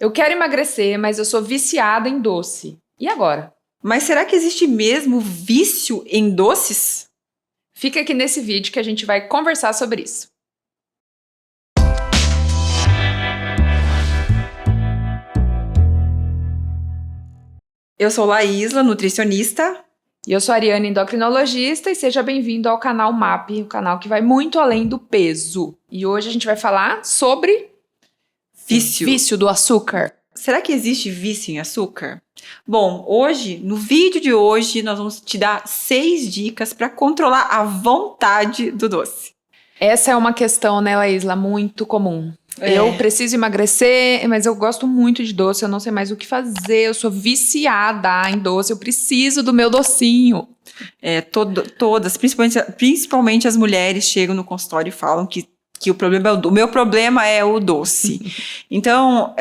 Eu quero emagrecer, mas eu sou viciada em doce. E agora? Mas será que existe mesmo vício em doces? Fica aqui nesse vídeo que a gente vai conversar sobre isso. Eu sou Laísla, nutricionista. E eu sou a Ariane, endocrinologista, e seja bem-vindo ao canal MAP, o canal que vai muito além do peso. E hoje a gente vai falar sobre vício do açúcar. Será que existe vício em açúcar? Bom, no vídeo de hoje, nós vamos te dar 6 dicas para controlar a vontade do doce. Essa é uma questão, né, Laísla, muito comum. Eu preciso emagrecer, mas eu gosto muito de doce, eu não sei mais o que fazer, eu sou viciada em doce, eu preciso do meu docinho. Todas, principalmente as mulheres, chegam no consultório e falam que o meu problema é o doce. Então,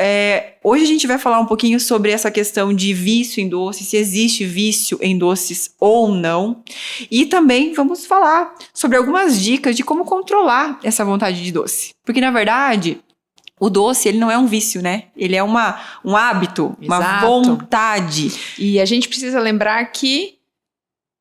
hoje a gente vai falar um pouquinho sobre essa questão de vício em doce, se existe vício em doces ou não. E também vamos falar sobre algumas dicas de como controlar essa vontade de doce. Porque, na verdade, o doce, ele não é um vício, né? Ele é um hábito, uma vontade. E a gente precisa lembrar que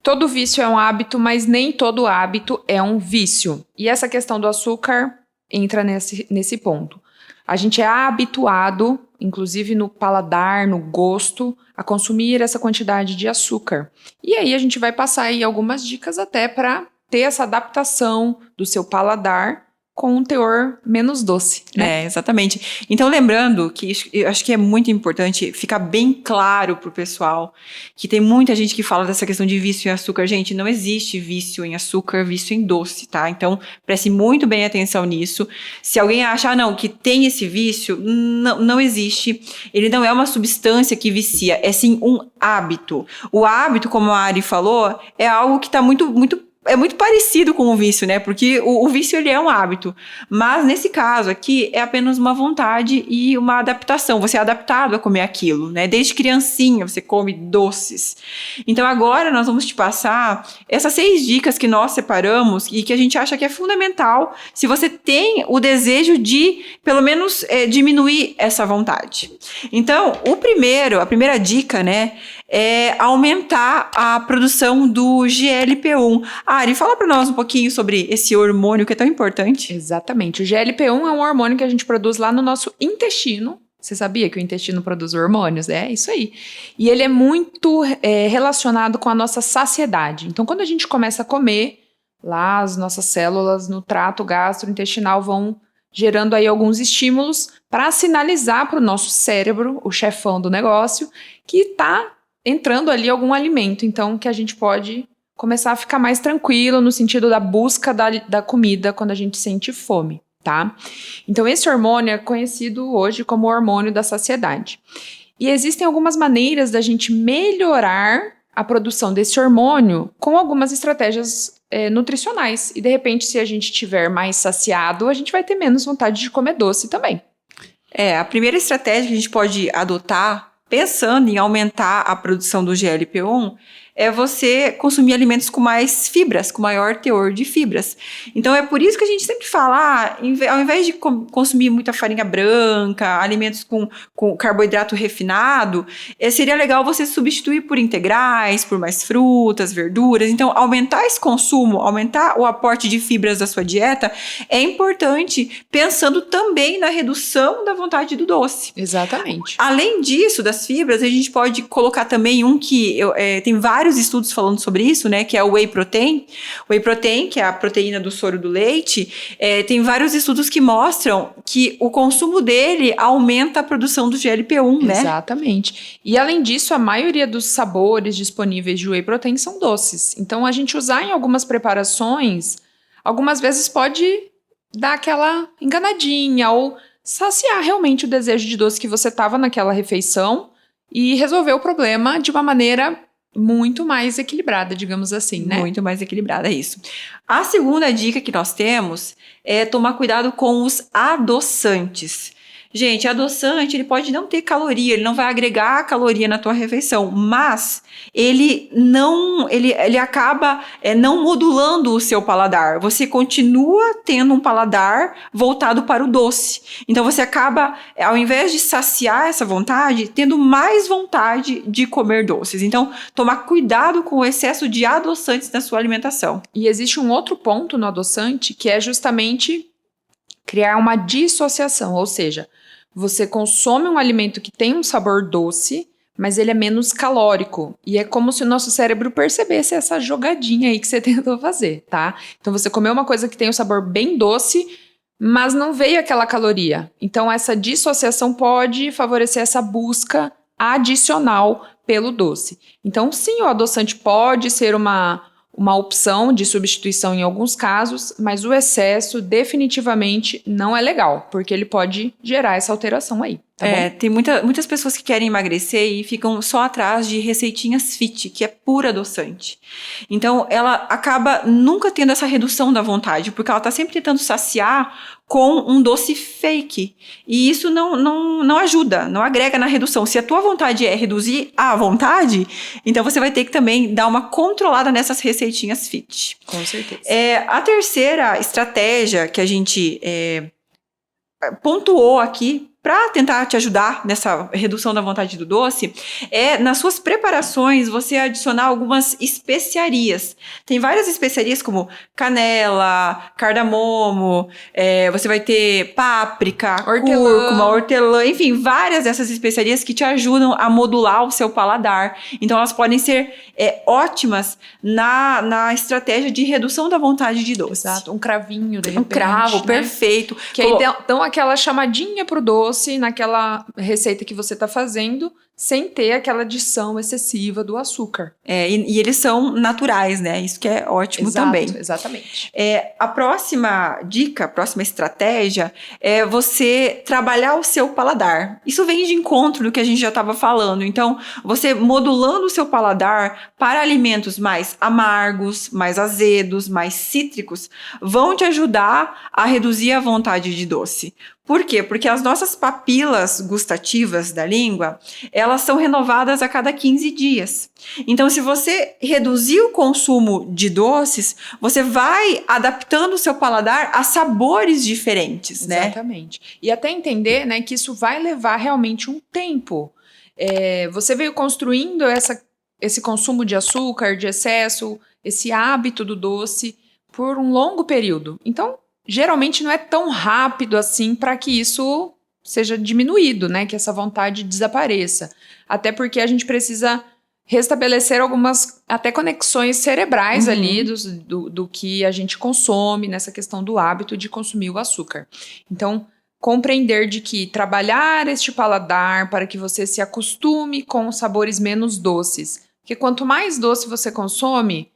todo vício é um hábito, mas nem todo hábito é um vício. E essa questão do açúcar entra nesse ponto. A gente é habituado, inclusive no paladar, no gosto, a consumir essa quantidade de açúcar. E aí a gente vai passar aí algumas dicas até para ter essa adaptação do seu paladar com um teor menos doce, né? Exatamente. Então, lembrando que eu acho que é muito importante ficar bem claro pro pessoal que tem muita gente que fala dessa questão de vício em açúcar. Gente, não existe vício em açúcar, vício em doce, tá? Então, preste muito bem atenção nisso. Se alguém achar, que tem esse vício, não existe. Ele não é uma substância que vicia, é sim um hábito. O hábito, como a Ari falou, é algo que está muito parecido com o vício, né? Porque o vício, ele é um hábito. Mas, nesse caso aqui, é apenas uma vontade e uma adaptação. Você é adaptado a comer aquilo, né? Desde criancinha, você come doces. Então, agora, nós vamos te passar essas 6 dicas que nós separamos e que a gente acha que é fundamental se você tem o desejo de, pelo menos, diminuir essa vontade. Então, a primeira dica, né? É aumentar a produção do GLP-1. Ari, fala para nós um pouquinho sobre esse hormônio que é tão importante. Exatamente. O GLP-1 é um hormônio que a gente produz lá no nosso intestino. Você sabia que o intestino produz hormônios? É isso aí. E ele é muito relacionado com a nossa saciedade. Então, quando a gente começa a comer, lá as nossas células no trato gastrointestinal vão gerando aí alguns estímulos para sinalizar para o nosso cérebro, o chefão do negócio, que está entrando ali algum alimento. Então, que a gente pode começar a ficar mais tranquilo no sentido da busca da comida quando a gente sente fome, tá? Então, esse hormônio é conhecido hoje como hormônio da saciedade. E existem algumas maneiras da gente melhorar a produção desse hormônio com algumas estratégias nutricionais. E, de repente, se a gente estiver mais saciado, a gente vai ter menos vontade de comer doce também. A primeira estratégia que a gente pode adotar, pensando em aumentar a produção do GLP-1, é você consumir alimentos com mais fibras, com maior teor de fibras. Então, é por isso que a gente sempre fala, ao invés de consumir muita farinha branca, alimentos com carboidrato refinado, seria legal você substituir por integrais, por mais frutas, verduras. Então, aumentar esse consumo, aumentar o aporte de fibras da sua dieta é importante, pensando também na redução da vontade do doce. Exatamente. Além disso, das fibras, a gente pode colocar também um que tem vários estudos falando sobre isso, né, que é o whey protein. O whey protein, que é a proteína do soro do leite, tem vários estudos que mostram que o consumo dele aumenta a produção do GLP-1, né? Exatamente. E além disso, a maioria dos sabores disponíveis de whey protein são doces. Então, a gente usar em algumas preparações, algumas vezes pode dar aquela enganadinha ou saciar realmente o desejo de doce que você estava naquela refeição e resolver o problema de uma maneira muito mais equilibrada, digamos assim, né? Muito mais equilibrada, é isso. A segunda dica que nós temos é tomar cuidado com os adoçantes. Gente, adoçante, ele pode não ter caloria, ele não vai agregar caloria na tua refeição, mas ele acaba não modulando o seu paladar. Você continua tendo um paladar voltado para o doce. Então você acaba, ao invés de saciar essa vontade, tendo mais vontade de comer doces. Então, tomar cuidado com o excesso de adoçantes na sua alimentação. E existe um outro ponto no adoçante que é justamente criar uma dissociação, ou seja, você consome um alimento que tem um sabor doce, mas ele é menos calórico. E é como se o nosso cérebro percebesse essa jogadinha aí que você tentou fazer, tá? Então você comeu uma coisa que tem um sabor bem doce, mas não veio aquela caloria. Então essa dissociação pode favorecer essa busca adicional pelo doce. Então sim, o adoçante pode ser uma opção de substituição em alguns casos, mas o excesso definitivamente não é legal, porque ele pode gerar essa alteração aí, tá bom? Tem muitas pessoas que querem emagrecer e ficam só atrás de receitinhas fit, que é pura adoçante. Então, ela acaba nunca tendo essa redução da vontade, porque ela tá sempre tentando saciar com um doce fake. E isso não ajuda, não agrega na redução. Se a tua vontade é reduzir a vontade, então você vai ter que também dar uma controlada nessas receitinhas fit. Com certeza. A terceira estratégia que a gente pontuou aqui para tentar te ajudar nessa redução da vontade do doce, nas suas preparações você adicionar algumas especiarias. Tem várias especiarias como canela, cardamomo, você vai ter páprica, cúrcuma, hortelã, enfim, várias dessas especiarias que te ajudam a modular o seu paladar. Então elas podem ser ótimas na estratégia de redução da vontade de doce. Exato, um cravinho, de repente. Um cravo, né? perfeito. Que aí dão aquela chamadinha pro doce naquela receita que você tá fazendo, sem ter aquela adição excessiva do açúcar. E eles são naturais, né? Isso que é ótimo também. Exatamente. A próxima dica, a próxima estratégia é você trabalhar o seu paladar. Isso vem de encontro do que a gente já estava falando. Então, você modulando o seu paladar para alimentos mais amargos, mais azedos, mais cítricos, vão te ajudar a reduzir a vontade de doce. Por quê? Porque as nossas papilas gustativas da língua, elas são renovadas a cada 15 dias. Então, se você reduzir o consumo de doces, você vai adaptando o seu paladar a sabores diferentes, né? Exatamente. E até entender, né, que isso vai levar realmente um tempo. Você veio construindo esse consumo de açúcar, de excesso, esse hábito do doce por um longo período. Então, geralmente não é tão rápido assim para que isso seja diminuído, né? Que essa vontade desapareça. Até porque a gente precisa restabelecer algumas até conexões cerebrais ali do que a gente consome nessa questão do hábito de consumir o açúcar. Então, compreender de que trabalhar este paladar para que você se acostume com sabores menos doces. Porque quanto mais doce você consome,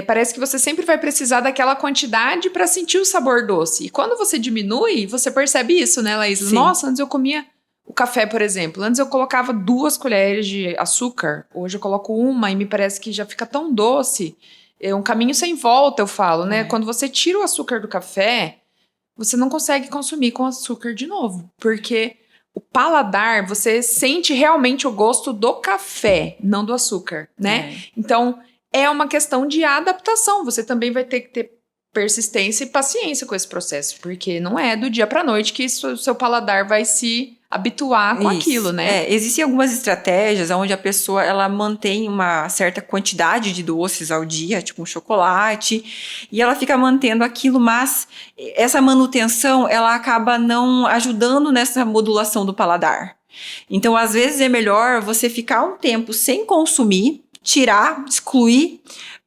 parece que você sempre vai precisar daquela quantidade para sentir o sabor doce. E quando você diminui, você percebe isso, né, Laís? Sim. Nossa, antes eu comia o café, por exemplo. Antes eu colocava 2 colheres de açúcar. Hoje eu coloco 1 e me parece que já fica tão doce. É um caminho sem volta, eu falo, né? Quando você tira o açúcar do café, você não consegue consumir com açúcar de novo. Porque o paladar, você sente realmente o gosto do café, não do açúcar, né? Então, é uma questão de adaptação. Você também vai ter que ter persistência e paciência com esse processo, porque não é do dia para noite que o seu paladar vai se habituar com aquilo, né? Existem algumas estratégias onde a pessoa ela mantém uma certa quantidade de doces ao dia, tipo um chocolate, e ela fica mantendo aquilo, mas essa manutenção ela acaba não ajudando nessa modulação do paladar. Então, às vezes é melhor você ficar um tempo sem consumir, tirar, excluir,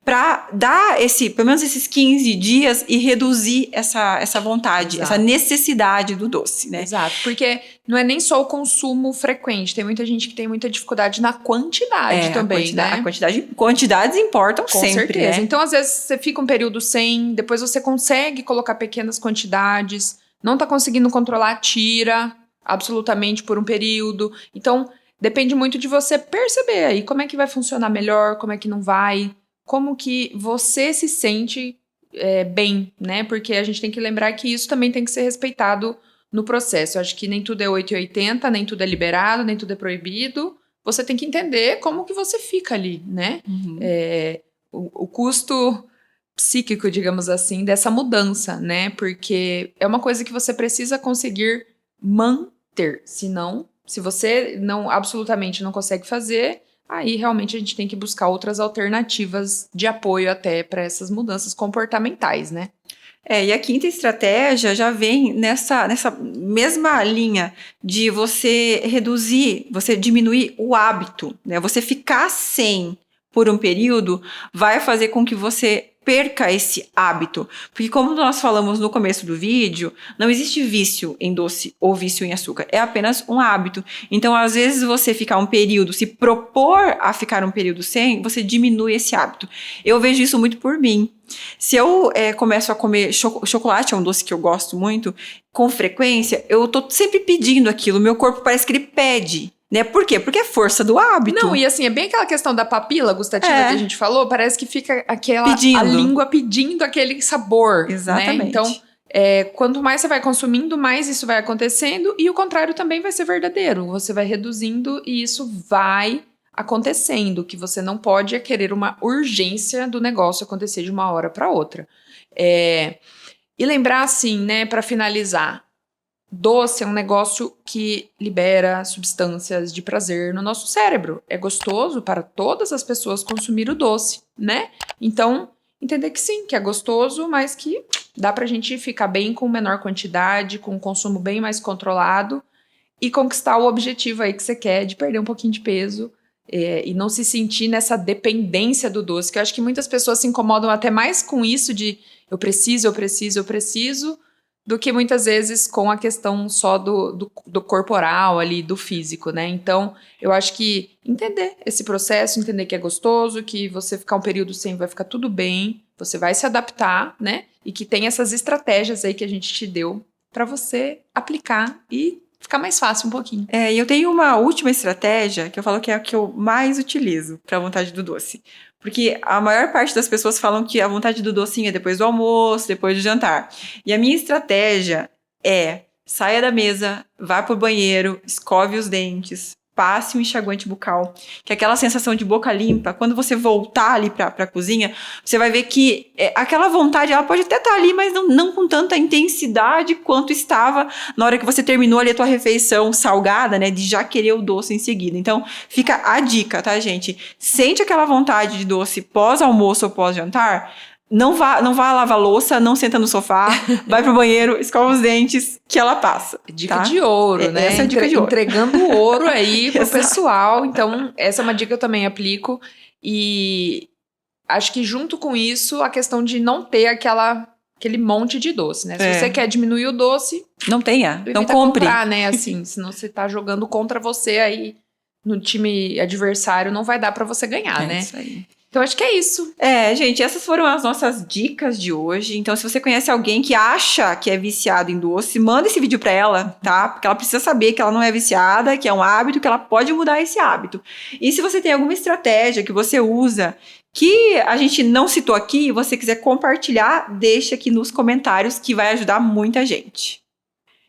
para dar pelo menos esses 15 dias e reduzir essa vontade, Exato. essa necessidade do doce, né? Exato, porque não é nem só o consumo frequente, tem muita gente que tem muita dificuldade na quantidade também, né? Quantidades importam Com sempre, certeza. né? Então, às vezes, você fica um período sem, depois você consegue colocar pequenas quantidades, não tá conseguindo controlar, tira absolutamente por um período. Então, depende muito de você perceber aí como é que vai funcionar melhor, como é que não vai, como que você se sente bem, né? Porque a gente tem que lembrar que isso também tem que ser respeitado no processo. Eu acho que nem tudo é 880, nem tudo é liberado, nem tudo é proibido. Você tem que entender como que você fica ali, né? O custo psíquico, digamos assim, dessa mudança, né? Porque é uma coisa que você precisa conseguir manter. Senão, se você não absolutamente não consegue fazer, aí realmente a gente tem que buscar outras alternativas de apoio até para essas mudanças comportamentais, né? E a quinta estratégia já vem nessa mesma linha de você reduzir, você diminuir o hábito, né? Você ficar sem por um período vai fazer com que você perca esse hábito. Porque como nós falamos no começo do vídeo, não existe vício em doce ou vício em açúcar. É apenas um hábito. Então, às vezes, você ficar um período, se propor a ficar um período sem, você diminui esse hábito. Eu vejo isso muito por mim. Se eu começo a comer chocolate, é um doce que eu gosto muito, com frequência, eu tô sempre pedindo aquilo. Meu corpo parece que ele pede. Né? Por quê? Porque é força do hábito. Não, e assim, é bem aquela questão da papila gustativa que a gente falou, parece que fica pedindo. A língua pedindo aquele sabor. Exatamente. Né? Então, quanto mais você vai consumindo, mais isso vai acontecendo, e o contrário também vai ser verdadeiro. Você vai reduzindo e isso vai acontecendo. O que você não pode é querer uma urgência do negócio acontecer de uma hora para outra. E lembrar assim, né, para finalizar, doce é um negócio que libera substâncias de prazer no nosso cérebro. É gostoso para todas as pessoas consumir o doce, né? Então, entender que sim, que é gostoso, mas que dá pra gente ficar bem com menor quantidade, com um consumo bem mais controlado e conquistar o objetivo aí que você quer de perder um pouquinho de peso e não se sentir nessa dependência do doce, que eu acho que muitas pessoas se incomodam até mais com isso de eu preciso, do que muitas vezes com a questão só do corporal ali, do físico, né? Então, eu acho que entender esse processo, entender que é gostoso, que você ficar um período sem vai ficar tudo bem, você vai se adaptar, né? E que tem essas estratégias aí que a gente te deu para você aplicar e ficar mais fácil um pouquinho. E eu tenho uma última estratégia que eu falo que é a que eu mais utilizo para a vontade do doce. Porque a maior parte das pessoas falam que a vontade do docinho é depois do almoço, depois do jantar. E a minha estratégia é saia da mesa, vá pro banheiro, escove os dentes, passe um enxaguante bucal, que é aquela sensação de boca limpa. Quando você voltar ali pra cozinha, você vai ver que aquela vontade, ela pode até estar ali, mas não com tanta intensidade quanto estava na hora que você terminou ali a tua refeição salgada, né, de já querer o doce em seguida. Então, fica a dica, tá, gente? Sente aquela vontade de doce pós-almoço ou pós-jantar, não vá lavar a louça, não senta no sofá, vai pro banheiro, escova os dentes, que ela passa. Dica tá? de ouro, né? Essa é a dica de ouro. Entregando ouro aí pro pessoal. Então, essa é uma dica que eu também aplico. E acho que junto com isso, a questão de não ter aquele monte de doce, né? Se você quer diminuir o doce... Não tenha, não compre. Comprar, né? Assim, senão você tá jogando contra você aí no time adversário, não vai dar pra você ganhar, né? Isso aí. Então, acho que é isso. Gente, essas foram as nossas dicas de hoje. Então, se você conhece alguém que acha que é viciado em doce, manda esse vídeo pra ela, tá? Porque ela precisa saber que ela não é viciada, que é um hábito, que ela pode mudar esse hábito. E se você tem alguma estratégia que você usa, que a gente não citou aqui, e você quiser compartilhar, deixa aqui nos comentários, que vai ajudar muita gente.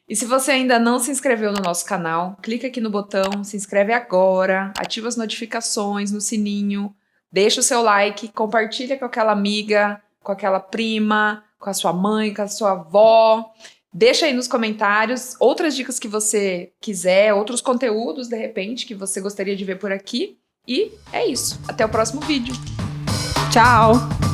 E se você ainda não se inscreveu no nosso canal, clica aqui no botão, se inscreve agora, ativa as notificações no sininho, deixa o seu like, compartilha com aquela amiga, com aquela prima, com a sua mãe, com a sua avó. Deixa aí nos comentários outras dicas que você quiser, outros conteúdos, de repente, que você gostaria de ver por aqui. E é isso. Até o próximo vídeo. Tchau!